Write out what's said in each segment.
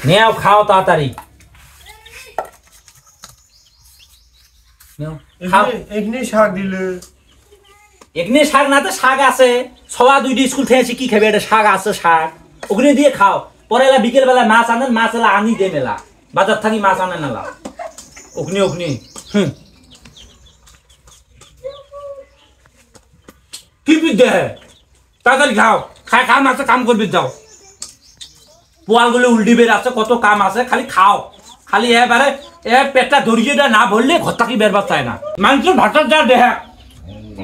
নেও খাও তাড়াতাড়ি এখানে শাক দিলে এখানে শাক না তো শাক আছে সবা দুইটি স্কুল থেকে কি খাবে এটা শাক আছে শাক ওখানে দিয়ে খাও পরে এলা বিকেল বেলা মাছ আনেন মাছ এলা আনি দে মেলা বাজার থাকি মাছ আনেন এলা ওখানে ওখানে কি বিদ্যে তাড়াতাড়ি খাও খাই খাম আছে কাম করবি যাও পোয়ালগুলো উল্টি বের আছে কত কাম আছে খালি খাও খালি এবারে পেটটা ধরিয়ে দেয় না ভরলে ঘর থাকি বেরবার চায় না মানুষের ভাতার যা দেহা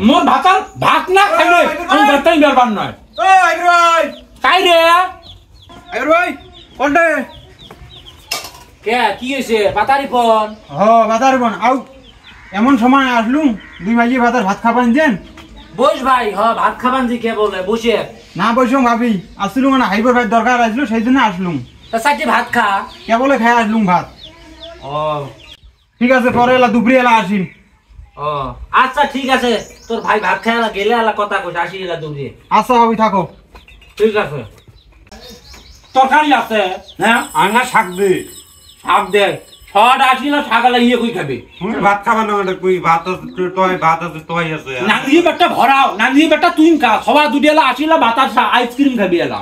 মোর ভাতার ভাত না খাইলে আমি ভাতটাই বেরবার নয় কাই রে ভাই কোনটা কে কি হয়েছে পাতারি ফোন বাজার বোন আউ এমন সময় আসলুম 2 বাজে বাজার ভাত খাবান দেন বস ভাই ভাত খাবান দি কে বলে বসে না বসুম ভাবি আসলুম মানে হাইবার ভাই দরকার আসলো সেই জন্য আসলুম তা সাথে ভাত খা কে বলে খাই আসলুম ভাত ও ঠিক আছে পরে এলা দুপুরে এলা আসিম ও আচ্ছা ঠিক আছে তোর ভাই ভাত খাই গেলে এলা কথা কইস আসি এলা দৌড়িয়ে আচ্ছা ভাবি থাকো ঠিক আছে তরকারি আছে হ্যাঁ আনা শাক দে শাক দে ছট আসি না ছাগলা ইয়ে কই খাবে ভাত খাবার না কই ভাত আছে তোই আছে নাঙ্গি বেটা ভরাও নাঙ্গি বেটা তুই খা সবা দুটি এলা আসিলা বাতাসা আইসক্রিম খাবি এলা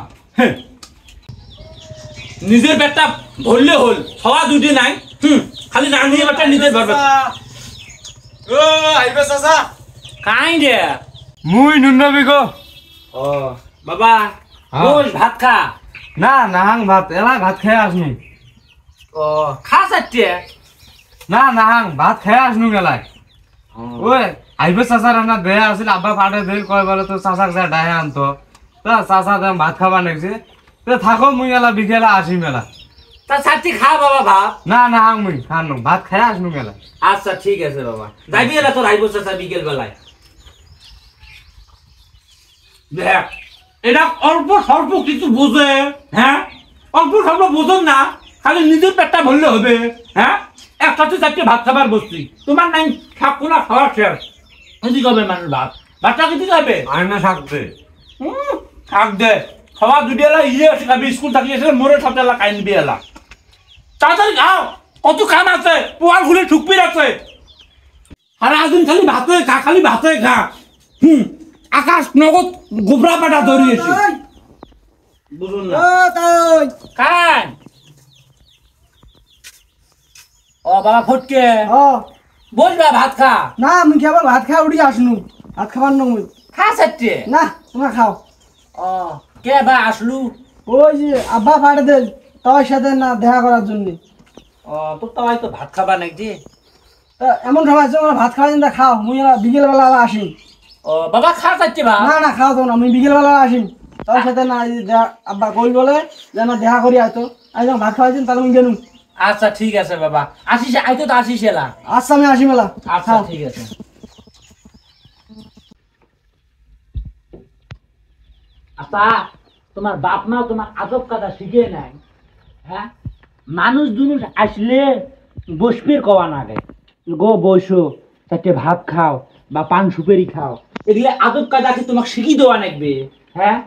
নিজের পেটটা ভরলে হল সবা দুটি নাই খালি নাঙ্গি বেটা নিজের ভরবে ও আইবে চাচা কাই রে মুই নুনবি গো ও বাবা বস ভাত খা না নাহাং ভাত এলা ভাত খেয়ে আসনু ও খা সাথে না নাহাং ভাত খেয়ে আসনু গেলাই ওই আইবে চাচা রান্না দেয়া আছিল আব্বা ফাটে দিল কয় বলে তো চাচাক যা ডাহে আনতো তা চাচা দাম ভাত খাবা নেছে তো থাকো মুই এলা বিকেলা আসি মেলা তা সাথে খা বাবা ভাত না নাহাং মুই খানো ভাত খেয়ে আসনু গেলা আচ্ছা ঠিক আছে বাবা যাইবি এলা তোর আইবো চাচা বিকেল বেলায় দেখ এটা অল্প স্বল্প কিছু বোঝে হ্যাঁ অল্প স্বল্প বোঝেন না খালি নিজের পেটটা ভরলে হবে হ্যাঁ একসাথে চারটে ভাত খাবার বসছি তোমার নাই থাকবো না খাওয়া শেষ এদিকে হবে মানুষ ভাতটা কি দিকে হবে আয়না শাক দে থাক দে খাওয়া দুটি এলা ইয়ে আছে খাবি স্কুল থাকি এসে মোরে সাথে এলা খাই নিবি এলা তাড়াতাড়ি খাও কত কাম আছে পোয়াল ঘুরে ঠুকপির আছে আর আজদিন খালি ভাতে খা খালি ভাতে খা আকাশ নগদ গোবরা পাটা ধরিয়েছি বুঝুন না কান ও বাবা ফটকে বলবা ভাত খা না আমি কেবল ভাত খাই উঠি আসনু ভাত খাবার না মুই খা সাথে না তোমরা খাও ও কে বা আসলু ওই যে আব্বা পাঠে দেল তার সাথে না দেখা করার জন্য ও তোর তো হয়তো ভাত খাবা নাকি তা এমন সময় আছে তোমরা ভাত খাওয়ার জন্য খাও মুই বিকেল বেলা আসি ও বাবা খা সাথে বা না না খাও তো না আমি বিকেল বেলা আসি তার সাথে না আব্বা কই বলে যে না দেখা করি আইতো আমি যখন ভাত খাওয়াইছেন তাহলে আমি গেলুম আচ্ছা ঠিক আছে বাবা আসিস আইতো তো আসিস এলা আচ্ছা আমি আসি মেলা আচ্ছা ঠিক আছে আচ্ছা তোমার বাপ মা তোমার আদব কাদা শিখে নাই হ্যাঁ মানুষ দুনুষ আসলে বসপির কওয়া না গে গো বসো চারটে ভাত খাও বা পান সুপারি খাও এগুলো আদব কাদা কি তোমাকে শিখিয়ে দেওয়া লাগবে হ্যাঁ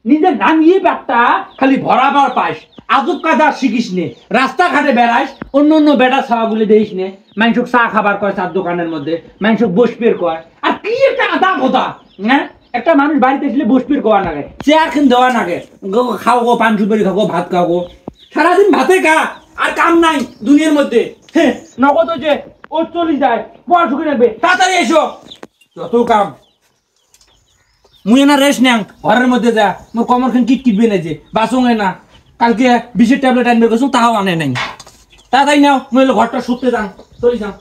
নিজের নামিয়ে ব্যাপটা খালি ভরাবার পাস আদব কাদা শিখিস নে রাস্তাঘাটে বেড়াইস অন্য অন্য বেটা ছাওয়াগুলি দেখিস নে মানুষক চা খাবার কয় চার দোকানের মধ্যে মানুষক বসপির কয় আর কি একটা আদা কথা হ্যাঁ একটা মানুষ বাড়িতে আসলে বসপির কোয়া নাগে চেয়ার খেন দেওয়া নাগে খাও গো পান সুপারি খাও ভাত খাও গো সারাদিন ভাতে খা আর কাম নাই দুনিয়ার মধ্যে হ্যাঁ নগদ যে ও চলে যায় পড়া শুকিয়ে রাখবে তাড়াতাড়ি এসো যত কাম মুই না রেস্ট নেন ঘরের মধ্যে যা মোর কমর খান কিটকিটবে না যে বাসুঙে না কালকে বিষের ট্যাবলেট আনবে গেছো তাও আনে নাই তাড়াতাড়ি নাও নইলে ঘরটা শুতে যান চলে যান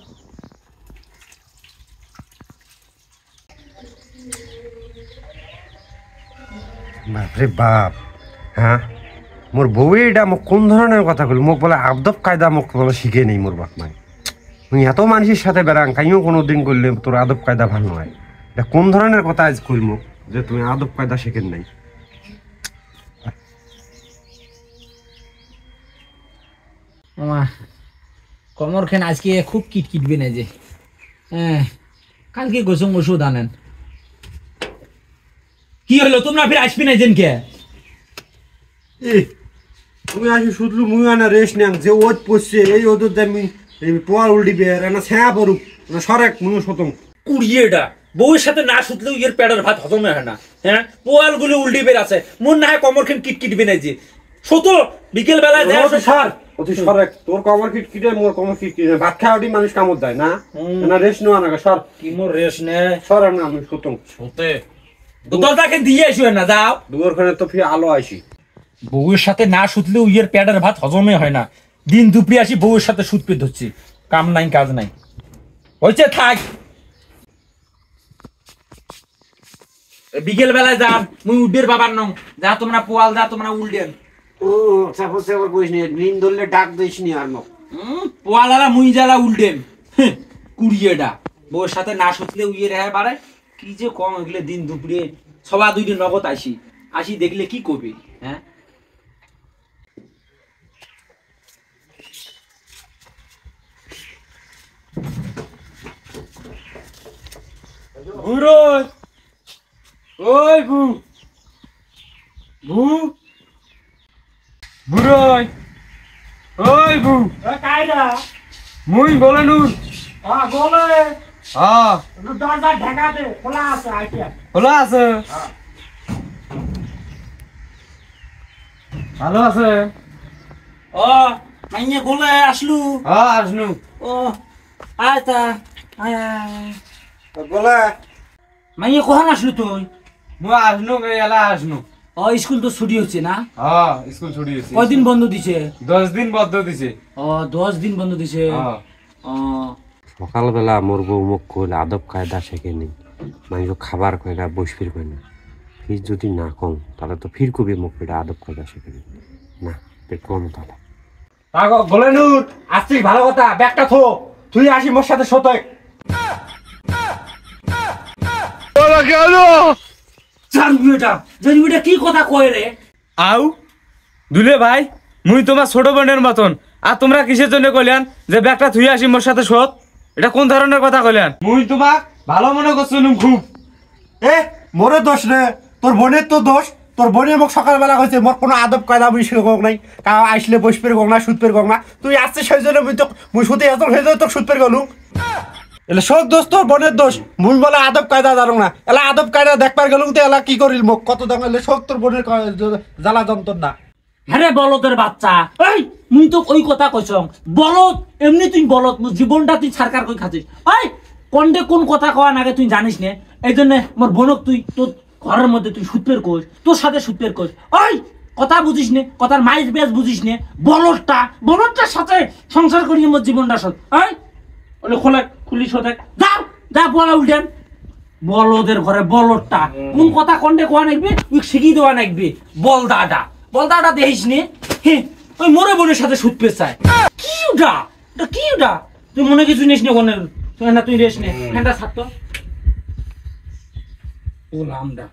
বাপরে বাপ হ্যাঁ মোর বউ এটা মোক কোন ধরনের কথা কইল মোক বলে আদব কায়দা মোক বলে শিখে নেই মোর বাপ মাই তুই এত মানুষের সাথে বেড়াং কাইও কোনো দিন করলে তোর আদব কায়দা ভালো নয় এটা কোন ধরনের কথা আজ কইল মোক যে তুমি আদব কায়দা শিখেন নাই মামা কমর খান আজকে খুব কিটকিটবে না যে হ্যাঁ কালকে গোসম ওষুধ আনেন কি হলো তোমরা ফির আসবি না যেন কে তুমি আসি শুধু মুই আনা রেস্ট নেন যে ওত পড়ছে এই ওদের আমি এই পোয়াল উল্টিবে আর না ছায়া পড়ুক না সরেক মুই শতম কুড়িয়েটা বউয়ের সাথে না শুতলেও এর পেটের ভাত হজমে হয় না। হ্যাঁ, পোয়াল গুলো উল্টি বের আছে, মন না হয় কমরখান কিটকিট বেনাইছে শত বিকেল বেলায় দেয় সর অতি সরেক তোর কমর কিটকিটে মোর কমর কিটকিটে ভাত খাওয়াটি মানুষ কামত দেয় না না রেস্ট নেওয়া না সর কি মোর রেস নে সর না আমি শতম শুতে দরজাকে দিয়ে আসো না, যাও। দুয়ারখানে তো ফিরে আলো আইসি বউয়ের সাথে না শুতলেও ইয়ের পেটের ভাত হজমে হয় না। দিন দুপুরে আসি বউয়ের সাথে শুতপে ধরছি, কাম নাই কাজ নাই, হয়েছে থাক। বিকেল বেলায় যান, মুই উডের বাবার নং, যা তোমরা পোয়াল যা তোমরা উল্ডেন। ও সাপোজ সেবার কইস নি নিন ধরলে ডাক দিস নি আর নো পোয়ালারা মুই জ্বালা উল্ডেন কুড়িয়েটা বউয়ের সাথে না শুতলে উইয়ে রেহায় বাড়ে। কি যে কম এগুলো দিন দুপুরে সবা দুইটি নগদ আসি আসি দেখলে কি করবি? হ্যাঁ, বুড়ো ওই বু বু বুড়ো ওই বু কায়দা মুই বলে নুর বলে হ্যাঁ দরজা ঢাকা দে, খোলা আছে আইটিয়া। খোলা আছে ভালো আছে ও মাইনে গোলে আসলু। হ্যাঁ আসনু ও আয়তা আয় আয়। বলে মাইনে কখন আসলু তুই? মুই আসনু এলা আসনু ও স্কুল তো ছুটি হচ্ছে না? হ্যাঁ স্কুল ছুটি হয়েছে কয়দিন বন্ধ দিছে? 10 দিন বদ্ধ দিছে ও 10 দিন বন্ধ দিছে। হ্যাঁ ও সকালবেলা মোর বউ মুখ কইলে আদব কায়দা শেখে নি মানুষ খাবার কয় না বসফির কয় না ফির যদি না কম তাহলে তো ফির কবি মুখ এটা আদব কায়দা শেখে নি না কম তাহলে বলে নুর আসছিস ভালো কথা, ব্যাগটা থো, তুই আসি মোর সাথে শতক। জানবিটা কি কথা কয় রে? আউ দুলে ভাই মুই তোমার ছোট বোনের মতন আর তোমরা কিসের জন্য কইলেন যে ব্যাগটা থুই আসি মোর সাথে শোধ? এটা কোন ধরনের কথা কইলেন? মুই তোমাক ভালো মনে করছিলাম খুব। এ মোরে দোষ রে তোর বোনের তো দোষ তোর বোনে মোক সকালবেলা কইছে মোর কোনো আদব কায়দা মুই শিখক নাই কাউ আইসলে বসপের গং না সুতপের গং না তুই আসছিস সেই জন্য মুই সুতে এত হয়ে যায় তোর সুতপের গলু এলে সব দোষ তোর বোনের দোষ মুই বলে আদব কায়দা জানো না এলা আদব কায়দা দেখবার গেলুম তো এলা কি করিল মোক কত দাঙ্গালে সব তোর বোনের জ্বালা যন্ত্র না হ্যাঁ বলদের বাচ্চা, এই মুই তো ওই কথা কইছ বলত, এমনি তুই বলত, জীবনটা তুই সরকার কই খাচ্ছিস। এই কোনটে কোন কথা কওয়া নাগে তুই জানিস নে, এই জন্য মোর বোনক তুই তোর ঘরের মধ্যে তুই সুতপের কোষ, তোর সাথে সুতপের কোষ। ওই কথা বুঝিস নে, কথার মাইজ বেশ বুঝিস নে, বলদটার সাথে সংসার করিয়ে মোর জীবনটা সত। এই ওলে খোলে খুলিস হতে যাও, যা বলা উল্টেন। বলদের ঘরে বলদটা কোন কথা কোনটে কোয়া নাকবি তুই শিখিয়ে দেওয়া নাকবি। বলদাটা দেখিস নে, হ্যাঁ ওই মোরে বোনের সাথে সুতপে চায়। কি ওটা কি ওটা? তুই মনে কিছু নিস নে কোনের, তুই রেস নে, হ্যাঁ ছাড়তো ও লামডা।